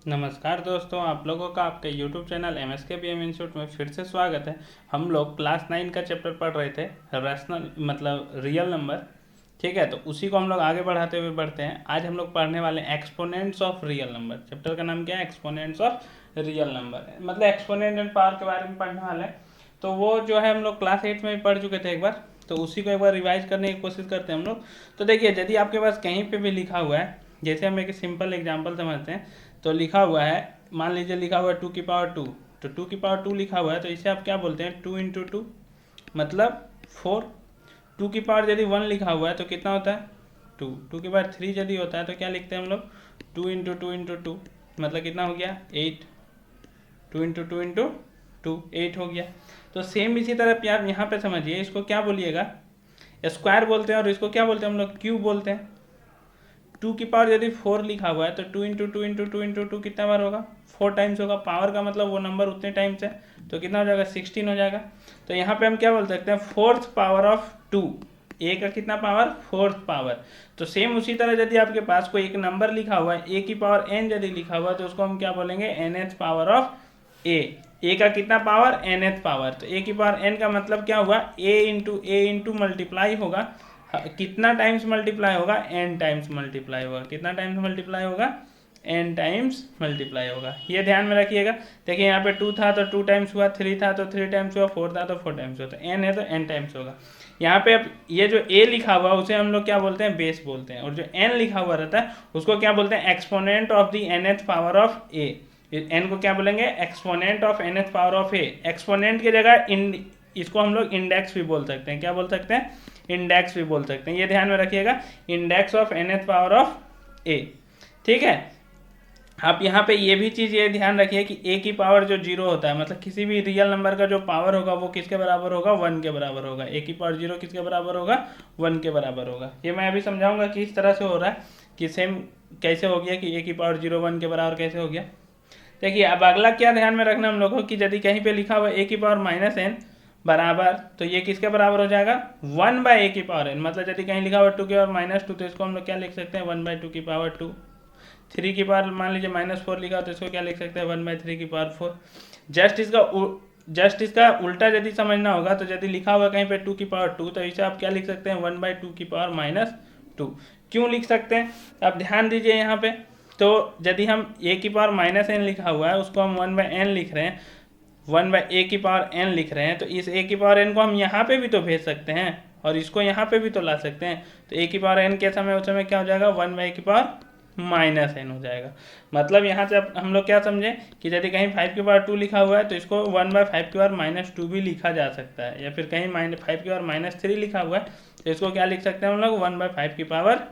नमस्कार दोस्तों, आप लोगों का आपके YouTube चैनल MSKBM इंस्टीट्यूट में फिर से स्वागत है। हम लोग क्लास 9 का चैप्टर पढ़ रहे थे, रैशनल मतलब रियल नंबर। ठीक है, तो उसी को हम लोग आगे बढ़ाते हुए बढ़ते हैं। आज हम लोग पढ़ने वाले हैं exponents of real number. Chapter का नाम क्या है? एक्सपोनेंट्स ऑफ रियल नंबर, मतलब एक्सपोनेंट एंड पावर के बारे में पढ़ने वाले हैं। तो वो जो है हम लोग क्लास 8 में भी पढ़ चुके थे एक बार, तो उसी को एक बार रिवाइज करने की कोशिश करते हैं हम लोग। तो देखिए, यदि आपके पास कहीं पे भी लिखा हुआ है, जैसे हम एक सिंपल एग्जांपल समझते हैं, तो लिखा हुआ है, मान लीजिए लिखा हुआ है 2 की पावर 2, तो 2 की पावर 2 लिखा हुआ है, तो इसे आप क्या बोलते हैं? 2 × 2 मतलब 4। 2 की पावर यदि 1 लिखा हुआ है तो कितना होता है? 2। 2 की पावर 3 यदि होता है तो क्या लिखते हैं हम लोग? 2 × 2 × 2 मतलब कितना हो गया? 8। 2 × 2 × 2 8 हो गया। तो सेम इसी तरह आप यहाँ पे समझिए, इसको क्या बोलिएगा? स्क्वायर बोलते हैं, और इसको क्या बोलते हैं हम लोग? क्यूब बोलते हैं। 2 की पावर यदि 4 लिखा हुआ है तो 2 × 2 × 2 × 2 कितना बार होगा? 4 टाइम्स होगा। पावर का मतलब वो नंबर उतने टाइम्स है, तो कितना हो जाएगा? 16 हो जाएगा। तो यहाँ पे हम क्या बोल सकते हैं? Fourth power of 2। ए का कितना पावर? Fourth power. तो सेम उसी तरह यदि आपके पास कोई एक नंबर लिखा हुआ है, ए की पावर n यदि लिखा हुआ है, तो उसको हम क्या बोलेंगे? nth पावर ऑफ ए का कितना पावर? nth power. तो ए की पावर n का मतलब क्या हुआ? ए इंटू मल्टीप्लाई होगा। कितना टाइम्स मल्टीप्लाई होगा? n टाइम्स मल्टीप्लाई होगा। कितना टाइम्स मल्टीप्लाई होगा? n टाइम्स मल्टीप्लाई होगा। ये ध्यान में रखिएगा। देखिए यहाँ पे 2 था तो 2 टाइम्स हुआ, 3 था तो 3 टाइम्स हुआ, 4 था तो 4 टाइम्स हुआ। तो n है तो n टाइम्स होगा। यहाँ पे अब ये जो a लिखा हुआ उसे हम लोग क्या बोलते हैं? बेस बोलते हैं। और जो n लिखा हुआ रहता है उसको क्या बोलते हैं? Exponent of the nth power of a। n को क्या बोलेंगे? Exponent of nth power of a। Exponent की जगह इसको हम लोग इंडेक्स भी बोल सकते हैं। क्या बोल सकते हैं? इंडेक्स भी बोल सकते हैं। ये ध्यान में रखिएगा, index of nth power of a। ठीक है, आप यहाँ पे ये भी चीज़ ये ध्यान रखिए कि a की पावर जो 0 होता है, मतलब किसी भी रियल नंबर का जो पावर होगा वो किसके बराबर होगा? 1 के बराबर होगा। a की पावर 0 किसके बराबर होगा? 1 के बराबर होगा। ये मैं अभी समझाऊंगा कि इस तरह से हो रहा है कि सेम कैसे हो गया कि a की पावर 0 1 के बराबर कैसे हो गया। देखिए, अब अगला क्या ध्यान में रखना हम लोग को कि यदि कहीं पे लिखा हुआ a की पावर -n बराबर, तो ये किसके बराबर हो जाएगा? 1/a की पावर n। मतलब यदि कहीं लिखा हुआ 2 की पावर -2, तो इसको हम लोग क्या लिख सकते हैं? 1/2 की पावर 2। 3 की पावर मान लीजिए -4 लिखा, तो इसको क्या लिख सकते हैं? 1/3 की पावर 4। जस्ट इसका उल्टा यदि समझना होगा, तो यदि लिखा हुआ कहीं पे 2 की पावर 2, तो इसे आप क्या लिख सकते हैं? 1/2 की पावर -2। क्यों लिख सकते हैं? आप ध्यान दीजिए यहाँ पे। तो यदि हम a की पावर -n लिखा हुआ है उसको हम 1/n लिख रहे हैं, 1/a की पावर n लिख रहे हैं, तो इस a की पावर n को हम यहाँ पे भी तो भेज सकते हैं और इसको यहाँ पे भी तो ला सकते हैं। तो a की पावर n के समय उस समय क्या हो जाएगा? 1/a की पावर -n हो जाएगा। मतलब यहाँ से अब हम लोग क्या समझे कि यदि कहीं 5 की पावर 2 लिखा हुआ है तो इसको 1/5 की पावर -2 भी लिखा जा सकता है, या फिर कहीं 5 की पावर -3 लिखा हुआ है तो इसको क्या लिख सकते हैं हम लोग? 1/5 की पावर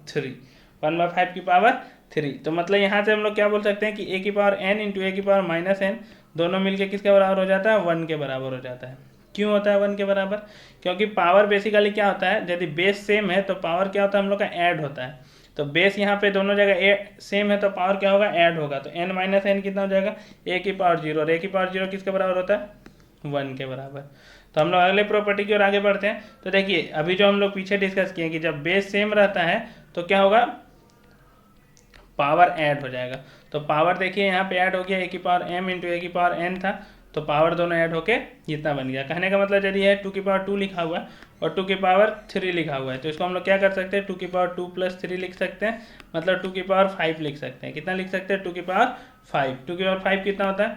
3। 1/5 की पावर 3। तो मतलब यहाँ से हम लोग क्या बोल सकते हैं कि a की पावर n इंटू a की पावर -n दोनों मिलके किसके बराबर हो जाता है? 1 के बराबर हो जाता है। क्यों होता है 1 के बराबर? क्योंकि पावर बेसिकली क्या होता है, यदि बेस सेम है तो पावर क्या होता है? हम लोग का ऐड होता है। तो बेस यहाँ पे दोनों जगह सेम है तो पावर क्या होगा? ऐड होगा। तो n -n कितना हो जाएगा? a की पावर 0। और a की पावर 0 किसके बराबर होता है? 1 के बराबर। तो हम लोग अगले प्रॉपर्टी की ओर आगे बढ़ते हैं। तो देखिए, अभी जो हम लोग पीछे डिस्कस किए कि जब बेस सेम रहता है तो क्या होगा? पावर ऐड हो जाएगा। तो पावर देखिए यहाँ पे ऐड हो गया, a की पावर m इंटू a की पावर n था, तो पावर दोनों ऐड होके जितना बन गया। कहने का मतलब यदि है 2 की पावर 2 लिखा हुआ है और 2 की पावर 3 लिखा हुआ है, तो इसको हम लोग क्या कर सकते हैं? 2 की पावर 2 + 3 लिख सकते हैं, मतलब 2 की पावर 5 लिख सकते हैं। कितना लिख सकते हैं? 2 की पावर 5। 2 की पावर 5 कितना होता है?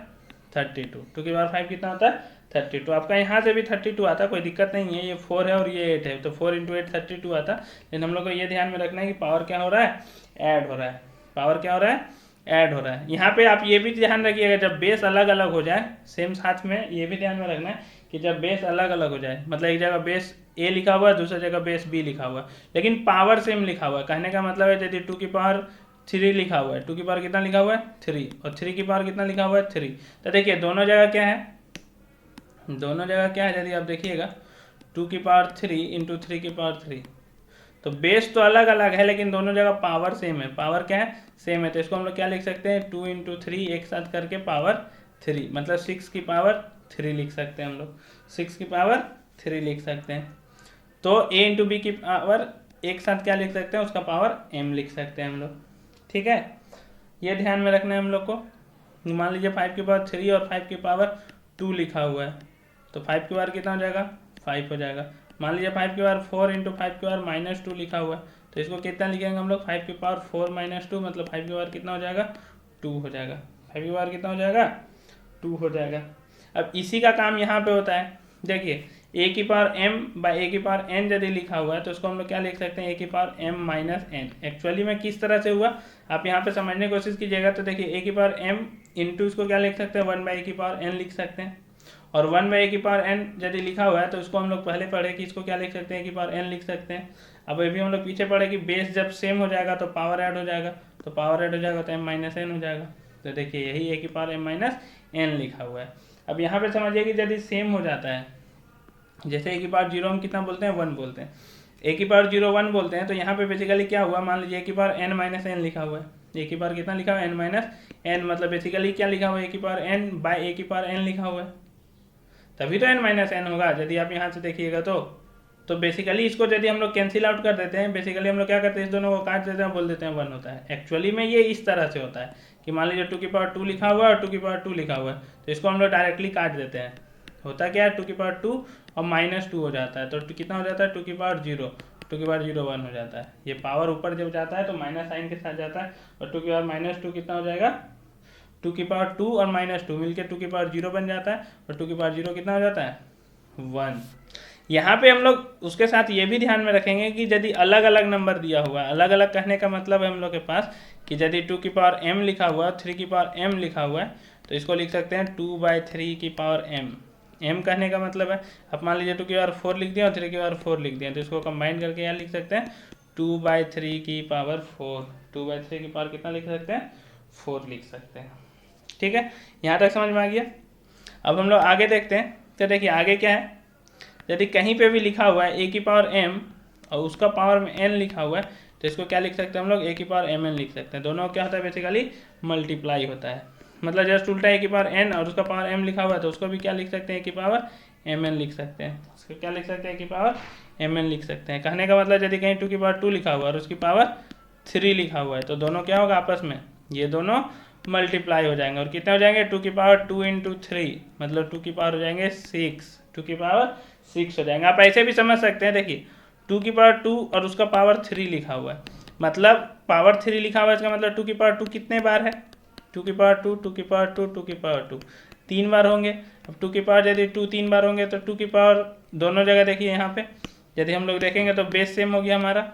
32। 2 की पावर 5 कितना होता है? 32। आपका यहाँ से भी 32 आता, कोई दिक्कत नहीं है। ये 4 है और ये 8 है, तो 4 × 8 32 आता। लेकिन हम लोग को ये ध्यान में रखना है कि पावर क्या हो रहा है? ऐड हो रहा है। पावर क्या हो रहा है? ऐड हो रहा है। यहाँ पे आप ये भी ध्यान रखिएगा, जब बेस अलग अलग हो जाए सेम, साथ में ये भी ध्यान में रखना है कि जब बेस अलग अलग हो जाए, मतलब एक जगह बेस a लिखा हुआ है, दूसरी जगह बेस b लिखा हुआ है, लेकिन पावर सेम लिखा हुआ है। कहने का मतलब है यदि 2 की पावर 3 लिखा हुआ है, 2 की पावर कितना लिखा हुआ है? 3, और 3 की पावर कितना लिखा हुआ है? 3। तो देखिए दोनों जगह क्या है? दोनों जगह क्या है? यदि आप देखिएगा 2 की पावर 3 इंटू 3 की पावर 3, तो बेस तो अलग अलग है लेकिन दोनों जगह पावर सेम है। पावर क्या है? सेम है। तो इसको हम लोग क्या लिख सकते हैं? 2 × 3 एक साथ करके पावर 3, मतलब 6 की पावर 3 लिख सकते हैं हम लोग। 6 की पावर 3 लिख सकते हैं। तो a × b की पावर एक साथ क्या लिख सकते हैं? उसका पावर m लिख सकते हैं हम लोग। ठीक है, ये ध्यान में रखना है हम लोग को। मान लीजिए 5 की पावर 3 और 5 की पावर 2 लिखा हुआ है, तो 5 की पावर कितना हो जाएगा, 5 हो जाएगा। मान लीजिए 5 की पावर 4 इंटू 5 की पावर -2 लिखा हुआ है, तो इसको कितना लिखेंगे हम लोग, 5 की पावर 4 - 2, मतलब 5 की पावर कितना हो जाएगा, 2 हो जाएगा। 5 की पावर कितना हो जाएगा, 2 हो जाएगा। अब इसी का काम यहाँ पे होता है, देखिए a की पावर m बाई a की पावर n यदि लिखा हुआ है तो उसको हम लोग क्या लिख सकते हैं, a की power m minus n। Actually में किस तरह से हुआ आप यहाँ पे समझने की कोशिश कीजिएगा। तो देखिए a की पावर m इंटू इसको क्या लिख सकते हैं, 1 बाई a की पावर n लिख सकते हैं, और 1 बाई a की पावर n यदि लिखा हुआ है तो उसको हम लोग पहले पढ़े कि इसको क्या लिख सकते हैं, a की पावर n लिख सकते हैं। अब अभी हम लोग पीछे पढ़े कि बेस जब सेम हो जाएगा तो पावर ऐड हो जाएगा, तो पावर ऐड हो जाएगा तो m माइनस n हो जाएगा। तो देखिए यही a की पावर m माइनस n लिखा हुआ है। अब यहाँ पे समझिए कि यदि सेम हो जाता है, जैसे a की पावर 0 हम कितना बोलते हैं, 1 बोलते हैं, a की पावर 0 1 बोलते हैं, तो यहाँ पे बेसिकली क्या हुआ, मान लीजिए a की पावर n माइनस n लिखा हुआ है, a की पावर कितना लिखा हुआ है, n माइनस n, मतलब बेसिकली क्या लिखा हुआ है, a की पावर n बाई a की पावर n लिखा हुआ है, तभी तो n माइनस n होगा। यदि आप यहाँ से देखिएगा तो बेसिकली इसको यदि हम लोग कैंसिल आउट कर देते हैं, बेसिकली हम लोग क्या करते हैं, इस दोनों को काट देते हैं, बोल देते हैं 1 होता है। एक्चुअली में ये इस तरह से होता है कि मान लीजिए 2 की पावर 2 लिखा हुआ है और 2 की पावर 2 लिखा हुआ है, तो इसको हम लोग डायरेक्टली काट देते हैं। होता क्या है, 2 की पावर 2 और -2 हो जाता है, तो कितना हो जाता है, 2 की पावर 0, 2 की पावर 0 1 हो जाता है। ये पावर ऊपर जब जाता है तो माइनस साइन के साथ जाता है, और 2 की पावर -2 कितना हो जाएगा, 2 की पावर 2 और -2 मिलकर 2 की पावर 0 बन जाता है, और 2 की पावर 0 कितना हो जाता है, 1। यहाँ पे हम लोग उसके साथ ये भी ध्यान में रखेंगे कि यदि अलग अलग नंबर दिया हुआ है, अलग अलग कहने का मतलब है हम लोग के पास कि यदि 2 की पावर m लिखा हुआ है, 3 की पावर m लिखा हुआ है, तो इसको लिख सकते हैं 2 बाई 3 की पावर m। m कहने का मतलब है, अब मान लीजिए 2 की पावर 4 लिख दिया और 3 की पावर 4 लिख दिया, तो इसको कंबाइन करके यहाँ लिख सकते हैं 2 बाई 3 की पावर 4। 2 बाई 3 की पावर कितना लिख सकते हैं, 4 लिख सकते हैं। ठीक है, यहाँ तक समझ में आ गया। अब हम लोग आगे देखते हैं, तो देखिए आगे क्या है, यदि कहीं पे भी लिखा हुआ है a की पावर m और उसका पावर में n लिखा हुआ है, तो इसको क्या लिख सकते हैं हम लोग, a की पावर mn लिख सकते हैं। दोनों क्या होता है, बेसिकली मल्टीप्लाई होता है, मतलब जस्ट उल्टा a की पावर n और उसका पावर m लिखा हुआ है तो उसको भी क्या लिख सकते हैं, a की पावर mn लिख सकते हैं। उसको क्या लिख सकते हैं, a की पावर mn लिख सकते हैं। कहने का मतलब यदि कहीं 2 की पावर 2 लिखा हुआ है और उसकी पावर 3 लिखा हुआ है, तो दोनों क्या होगा आपस में, ये दोनों मल्टीप्लाई हो जाएंगे, और कितने हो जाएंगे, 2 की पावर 2 इंटू 3, मतलब 2 की पावर हो जाएंगे 6, 2 की पावर 6 हो जाएंगे। आप ऐसे भी समझ सकते हैं, देखिए 2 की पावर 2 और उसका पावर 3 लिखा हुआ है, मतलब पावर 3 लिखा हुआ है, इसका मतलब 2 की पावर 2 कितने बार है, 2 की पावर 2, 2 की पावर 2, 2 की पावर 2 3 बार होंगे। अब 2 की पावर यदि 2 3 बार होंगे तो 2 की पावर दोनों जगह देखिए यहाँ पे यदि हम लोग देखेंगे तो बेस सेम हो गया, हमारा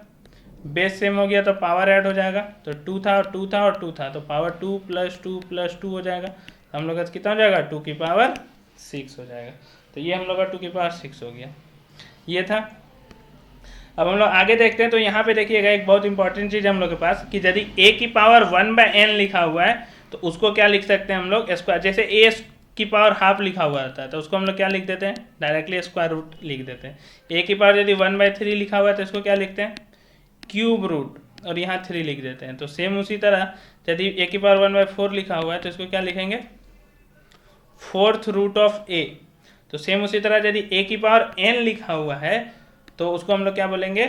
बेस सेम हो गया तो पावर ऐड हो जाएगा, तो 2 था और 2 था और 2 था, तो पावर 2 + 2 + 2 हो जाएगा, तो हम लोग का कितना हो जाएगा, 2 की पावर 6 हो जाएगा। तो ये हम लोग का 2 की पावर 6 हो गया, ये था। अब हम लोग आगे देखते हैं, तो यहाँ पे देखिएगा एक बहुत इंपॉर्टेंट चीज़ हम लोग के पास कि यदि a की पावर 1 बाई n लिखा हुआ है तो उसको क्या लिख सकते हैं हम लोग, स्क्वायर। जैसे a की पावर हाफ लिखा हुआ रहता है तो उसको हम लोग क्या लिख देते हैं, डायरेक्टली स्क्वायर रूट लिख देते हैं। a की पावर यदि 1 बाई 3 लिखा हुआ है तो इसको क्या लिखते हैं, क्यूब रूट, और यहाँ 3 लिख देते हैं। तो सेम उसी तरह यदि a की पावर 1 बाई 4 लिखा हुआ है तो इसको क्या लिखेंगे, 4th रूट ऑफ a। तो सेम उसी तरह यदि a की पावर n लिखा हुआ है तो उसको हम लोग क्या बोलेंगे,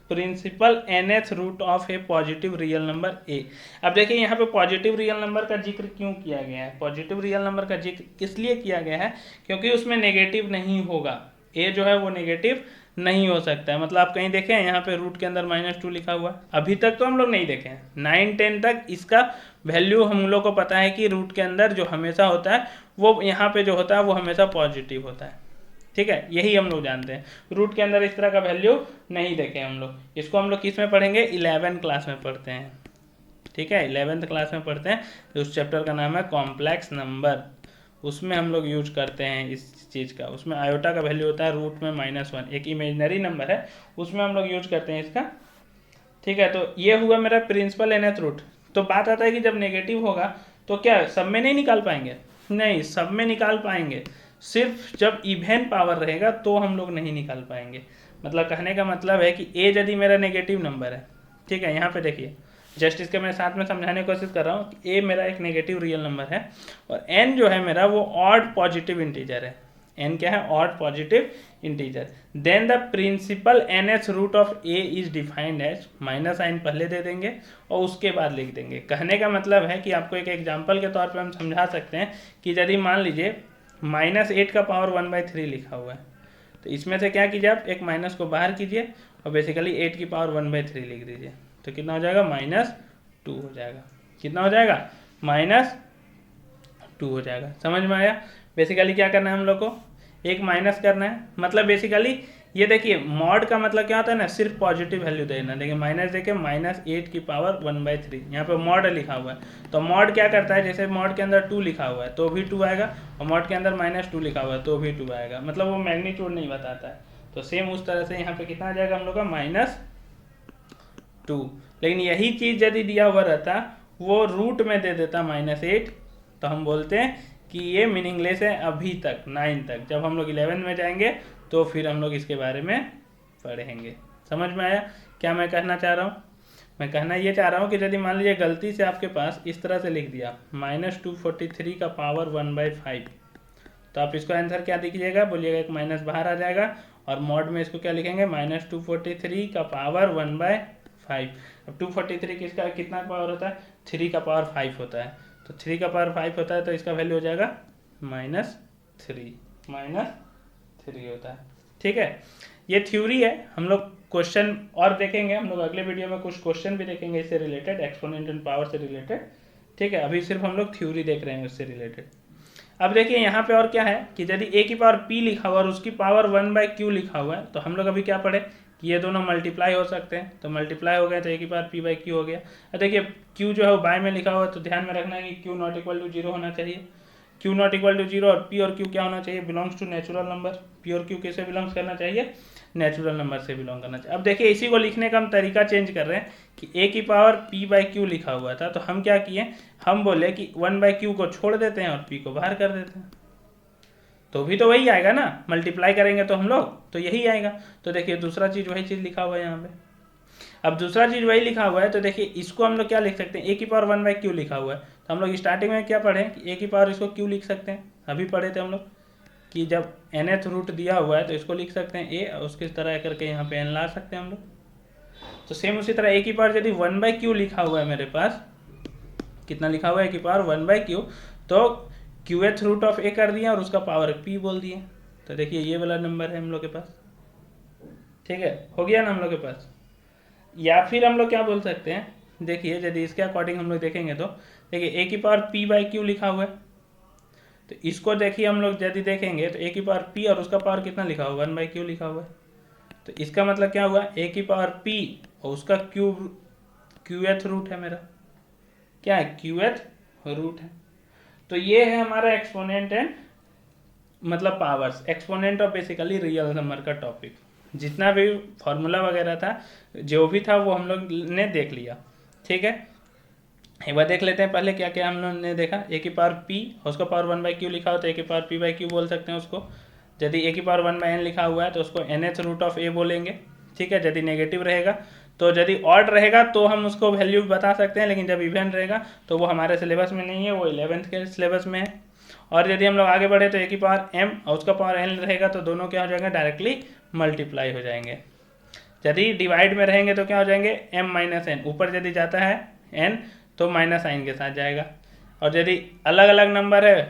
principal nth root of a positive real number a। अब देखिए यहाँ पे पॉजिटिव रियल नंबर का जिक्र क्यों किया गया है, पॉजिटिव रियल नंबर का जिक्र इसलिए किया गया है क्योंकि उसमें नेगेटिव नहीं होगा, a जो है वो नेगेटिव नहीं हो सकता है। मतलब आप कहीं देखें यहाँ पे रूट के अंदर -2 लिखा हुआ, अभी तक तो हम लोग नहीं देखे हैं, 9 10 तक इसका वैल्यू हम लोग को पता है कि रूट के अंदर जो हमेशा होता है वो यहाँ पे जो होता है वो हमेशा पॉजिटिव होता है। ठीक है, यही हम लोग जानते हैं, रूट के अंदर इस तरह का वैल्यू नहीं देखे हम लोग। इसको हम लोग किस में पढ़ेंगे, 11 क्लास में पढ़ते हैं। ठीक है, 11th क्लास में पढ़ते हैं, तो उस चैप्टर का नाम है कॉम्प्लेक्स नंबर, उसमें हम लोग यूज करते हैं इस चीज़ का। उसमें आयोटा का वैल्यू होता है रूट में -1, एक इमेजनरी नंबर है, उसमें हम लोग यूज करते हैं इसका। ठीक है, तो ये हुआ मेरा प्रिंसिपल nth रूट। तो बात आता है कि जब नेगेटिव होगा तो क्या सब में नहीं निकाल पाएंगे, नहीं सब में निकाल पाएंगे, सिर्फ जब इवन पावर रहेगा तो हम लोग नहीं निकाल पाएंगे। मतलब कहने का मतलब है कि a यदि मेरा नेगेटिव नंबर है, ठीक है, यहाँ पे देखिए जस्ट इसके मैं साथ में समझाने की कोशिश कर रहा हूँ कि a मेरा एक नेगेटिव रियल नंबर है और n जो है मेरा वो ऑड पॉजिटिव इंटीजर है। n क्या है, odd positive integer. Then the principal nth root of a is defined as, minus sign पहले दे देंगे और उसके बाद लिख देंगे। कहने का मतलब है कि आपको एक एग्जांपल के तौर पे हम समझा सकते हैं कि यदि मान लीजिए -8 का पावर 1/3 लिखा हुआ है, तो इसमें से क्या कीजिए, आप एक माइनस को बाहर कीजिए और बेसिकली 8 की पावर 1/3 लिख दीजिए, तो कितना हो जाएगा, -2 हो जाएगा। कितना हो जाएगा, -2 हो जाएगा। समझ में आया? बेसिकली क्या करना है हम लोग को, एक माइनस करना है। मतलब बेसिकली ये देखिए मॉड का मतलब क्या होता है ना, सिर्फ पॉजिटिव वैल्यू देना। देखिए माइनस देखिए -8 की पावर 1/3, यहाँ पे मॉड लिखा हुआ है। तो मॉड क्या करता है, जैसे मॉड के अंदर 2 लिखा हुआ है तो भी 2 आएगा, और मॉड के अंदर -2 लिखा हुआ है तो भी 2 आएगा। मतलब वो मैग्नीट्यूड नहीं बताता है। तो सेम उस तरह से यहाँ पे कितना आ जाएगा हम लोग का, -2। लेकिन यही चीज़ यदि दिया हुआ रहता, वो रूट में दे देता -8, तो हम बोलते हैं कि ये मीनिंगलेस है अभी तक, 9 तक। जब हम लोग 11 में जाएंगे तो फिर हम लोग इसके बारे में पढ़ेंगे। समझ में आया क्या मैं कहना चाह रहा हूँ? मैं कहना ये चाह रहा हूँ कि यदि मान लीजिए गलती से आपके पास इस तरह से लिख दिया -243 का पावर 1/5, तो आप इसको आंसर क्या लिखिएगा, बोलिएगा एक माइनस बाहर आ जाएगा, और मॉड में इसको क्या लिखेंगे, -243 का पावर 1/5। अब 243 किसका कितना पावर होता है, 3 का पावर 5 होता है। तो 3 का पावर 5 होता है तो इसका वैल्यू हो जाएगा -3 होता है। ठीक है, ये थ्योरी है। हम लोग क्वेश्चन और देखेंगे, हम लोग अगले वीडियो में कुछ क्वेश्चन भी देखेंगे इससे रिलेटेड, एक्सपोनेंट एंड पावर से रिलेटेड। ठीक है, अभी सिर्फ हम लोग थ्योरी देख रहे हैं उससे रिलेटेड। अब देखिए यहाँ पे और क्या है कि यदि a की पावर p लिखा हुआ और उसकी पावर 1/q लिखा हुआ है, तो हम लोग अभी क्या पढ़े कि ये दोनों मल्टीप्लाई हो सकते हैं। तो मल्टीप्लाई हो गए तो a की पावर p/q हो गया। अब देखिए q जो है वो बाय में लिखा हुआ है, तो ध्यान में रखना है कि q नॉट इक्वल टू 0 होना चाहिए। q नॉट इक्वल टू 0 और p और q क्या होना चाहिए, belongs to natural number. p और q किससे बिलोंग्स करना चाहिए, नेचुरल नंबर से बिलोंग करना चाहिए। अब देखिए इसी को लिखने का हम तरीका चेंज कर रहे हैं कि a की पावर p/q लिखा हुआ था, तो हम क्या किए, हम बोले कि 1/q को छोड़ देते हैं और p को बाहर कर देते हैं, तो भी तो वही आएगा ना, मल्टीप्लाई करेंगे तो हम लोग तो यही आएगा। तो देखिए दूसरा चीज़ वही चीज़ लिखा हुआ है यहाँ पे। अब दूसरा चीज़ वही लिखा हुआ है, तो देखिए इसको हम लोग क्या लिख सकते हैं, a की पावर 1/q लिखा हुआ है, तो हम लोग स्टार्टिंग में क्या पढ़े कि a की पावर इसको q लिख सकते हैं। अभी पढ़े थे हम लोग कि जब nth रूट दिया हुआ है तो इसको लिख सकते हैं a, और उसकी तरह करके यहाँ पे n ला सकते हैं हम लोग। तो सेम उसी तरह a की पावर यदि 1/q लिखा हुआ है मेरे पास, कितना लिखा हुआ है a की पावर 1/q, तो qth रूट ऑफ a कर दिया और उसका पावर p बोल दिए। तो देखिए ये वाला नंबर है हम लोग के पास। ठीक है, हो गया ना हम लोग के पास। या फिर हम लोग क्या बोल सकते हैं, देखिए यदि इसके अकॉर्डिंग हम लोग देखेंगे तो देखिए a की पावर p/q लिखा हुआ है, तो इसको देखिए हम लोग यदि देखेंगे तो a की पावर p और उसका पावर कितना लिखा हुआ, 1/q लिखा हुआ है। तो इसका मतलब क्या हुआ, a की पावर p और उसका qth रूट है मेरा, क्या है, qth रूट है। तो ये है हमारा एक्सपोनेंट एंड मतलब powers, exponent of basically real number का टॉपिक। जितना भी फॉर्मूला वगैरह था, जो भी था वो हम लोग ने देख लिया। ठीक है, एक बार देख लेते हैं पहले क्या क्या हम लोग ने देखा। a की पावर p और उसका पावर 1/q लिखा हो तो a की पावर p/q बोल सकते हैं उसको। यदि a की पावर 1/n लिखा हुआ है तो उसको nth रूट ऑफ a बोलेंगे। ठीक है, यदि नेगेटिव रहेगा, तो यदि ऑड रहेगा तो हम उसको वैल्यू बता सकते हैं, लेकिन जब इवन रहेगा तो वो हमारे सिलेबस में नहीं है, वो 11th के सिलेबस में है। और यदि हम लोग आगे बढ़े तो a की पावर m और उसका पावर n रहेगा, तो दोनों क्या हो जाएंगे, डायरेक्टली मल्टीप्लाई हो जाएंगे। यदि डिवाइड में रहेंगे तो क्या हो जाएंगे, m-n, ऊपर यदि जाता है n तो माइनस साइन के साथ जाएगा, और यदि अलग अलग नंबर है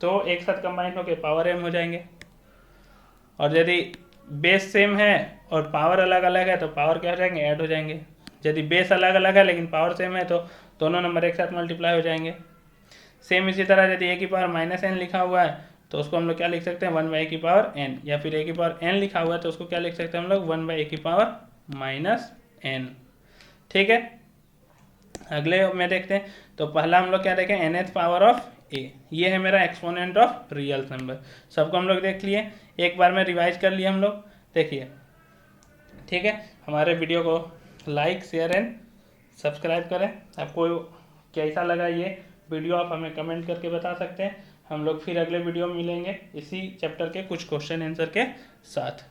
तो एक साथ कंबाइन होकर पावर m हो जाएंगे। और यदि बेस सेम है और पावर अलग अलग है तो पावर क्या हो जाएंगे, ऐड हो जाएंगे। यदि बेस अलग अलग है लेकिन पावर सेम है तो दोनों नंबर एक साथ मल्टीप्लाई हो जाएंगे। सेम इसी तरह यदि a की पावर -n लिखा हुआ है तो उसको हम लोग क्या लिख सकते हैं, 1/a की पावर n, या फिर a की पावर n लिखा हुआ है तो उसको क्या लिख सकते हैं हम लोग, 1/a की पावर -n। ठीक है, अगले में देखते हैं। तो पहला हम लोग क्या देखें, nth पावर ऑफ a, ये है मेरा एक्सपोनेंट ऑफ रियल नंबर। सबको हम लोग देख लिए, एक बार में रिवाइज कर लिए हम लोग। देखिए ठीक है, हमारे वीडियो को लाइक शेयर एंड सब्सक्राइब करें। आपको कैसा लगा ये वीडियो आप हमें कमेंट करके बता सकते हैं। हम लोग फिर अगले वीडियो में मिलेंगे इसी चैप्टर के कुछ क्वेश्चन आंसर के साथ।